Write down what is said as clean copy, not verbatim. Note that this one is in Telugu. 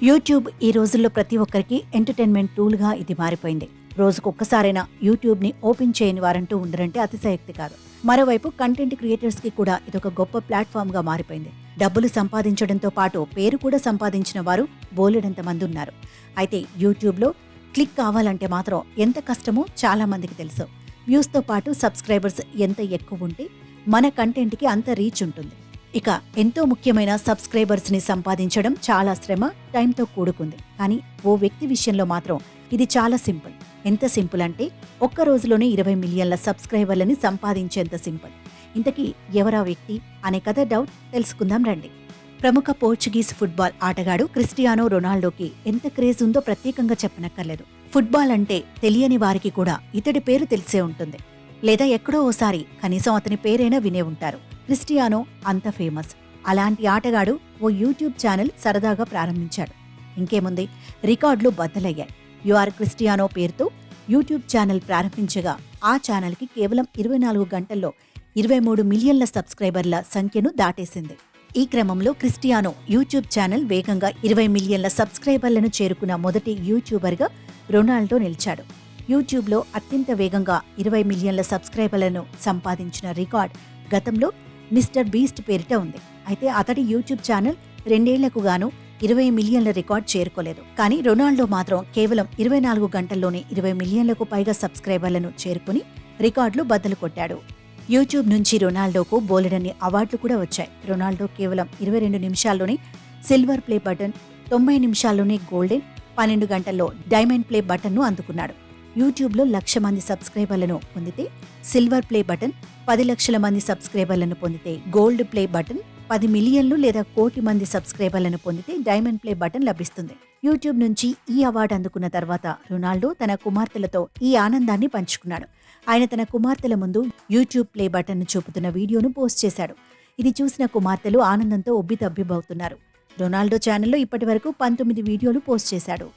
యూట్యూబ్ ఈ రోజుల్లో ప్రతి ఒక్కరికి ఎంటర్టైన్మెంట్ టూల్గా ఇది మారిపోయింది. రోజుకొక్కసారైనా యూట్యూబ్ని ఓపెన్ చేయని వారంటూ ఉండరంటే అతిశయోక్తి కాదు. మరోవైపు కంటెంట్ క్రియేటర్స్కి కూడా ఇదొక గొప్ప ప్లాట్ఫామ్గా మారిపోయింది. డబ్బులు సంపాదించడంతో పాటు పేరు కూడా సంపాదించిన వారు బోలెడంత మంది ఉన్నారు. అయితే యూట్యూబ్లో క్లిక్ కావాలంటే మాత్రం ఎంత కష్టమో చాలా మందికి తెలుసు. వ్యూస్తో పాటు సబ్స్క్రైబర్స్ ఎంత ఎక్కువ ఉంటే మన కంటెంట్కి అంత రీచ్ ఉంటుంది. ఇక ఎంతో ముఖ్యమైన సబ్స్క్రైబర్స్ని సంపాదించడం చాలా శ్రమ, టైంతో కూడుకుంది. కానీ ఓ వ్యక్తి విషయంలో మాత్రం ఇది చాలా సింపుల్. ఎంత సింపుల్ అంటే ఒక్క రోజులోనే 20 మిలియన్ల సబ్స్క్రైబర్లని సంపాదించేంత సింపుల్. ఇంతకీ ఎవరా వ్యక్తి అనే కథ డౌట్ తెలుసుకుందాం రండి. ప్రముఖ పోర్చుగీస్ ఫుట్బాల్ ఆటగాడు క్రిస్టియానో రొనాల్డోకి ఎంత క్రేజ్ ఉందో ప్రత్యేకంగా చెప్పనక్కర్లేదు. ఫుట్బాల్ అంటే తెలియని వారికి కూడా ఇతడి పేరు తెలిసే ఉంటుంది, లేదా ఎక్కడో ఓసారి కనీసం అతని పేరైనా వినే ఉంటారు. క్రిస్టియానో అంత ఫేమస్. అలాంటి ఆటగాడు ఓ యూట్యూబ్ ఛానల్ సరదాగా ప్రారంభించాడు. ఇంకేముంది, రికార్డులు బద్దలయ్యాయి. యుఆర్ క్రిస్టియానో పేరుతో యూట్యూబ్ ఛానల్ ప్రారంభించగా ఆ ఛానల్కి కేవలం 24 గంటల్లో 23 మిలియన్ల సబ్స్క్రైబర్ల సంఖ్యను దాటేసింది. ఈ క్రమంలో క్రిస్టియానో యూట్యూబ్ ఛానల్ వేగంగా 20 మిలియన్ల సబ్స్క్రైబర్లను చేరుకున్న మొదటి యూట్యూబర్గా రొనాల్డో నిలిచాడు. యూట్యూబ్లో అత్యంత వేగంగా 20 మిలియన్ల సబ్స్క్రైబర్లను సంపాదించిన రికార్డ్ గతంలో మిస్టర్ బీస్ట్ పేరిట ఉంది. అయితే అతడి యూట్యూబ్ ఛానల్ 2 ఏళ్లకు గాను 20 మిలియన్ల రికార్డ్ చేరుకోలేదు. కానీ రొనాల్డో మాత్రం కేవలం 24 గంటల్లోనే 20 మిలియన్లకు పైగా సబ్స్క్రైబర్లను చేరుకుని రికార్డులు బద్దలు కొట్టాడు. యూట్యూబ్ నుంచి రొనాల్డోకు బోలెడన్ని అవార్డులు కూడా వచ్చాయి. రొనాల్డో కేవలం 22 నిమిషాల్లోనే సిల్వర్ ప్లే బటన్, 90 నిమిషాల్లోనే గోల్డెన్, 12 గంటల్లో డైమండ్ ప్లే బటన్ను అందుకున్నాడు. యూట్యూబ్లో 1,00,000 మంది సబ్స్క్రైబర్లను పొందితే సిల్వర్ ప్లే బటన్, 10 లక్షల మంది సబ్స్క్రైబర్లను పొందితే గోల్డ్ ప్లే బటన్, 10 మిలియన్లు లేదా కోటి మంది సబ్స్క్రైబర్లను పొందితే డైమండ్ ప్లే బటన్ లభిస్తుంది. యూట్యూబ్ నుంచి ఈ అవార్డు అందుకున్న తర్వాత రొనాల్డో తన కుమార్తెలతో ఈ ఆనందాన్ని పంచుకున్నాడు. ఆయన తన కుమార్తెల ముందు యూట్యూబ్ ప్లే బటన్ను చూపుతున్న వీడియోను పోస్ట్ చేశాడు. ఇది చూసిన కుమార్తెలు ఆనందంతో ఉబ్బితబ్బిబ్బవుతున్నారు. రొనాల్డో ఛానల్లో ఇప్పటి వరకు 19 వీడియోలు పోస్ట్ చేశాడు.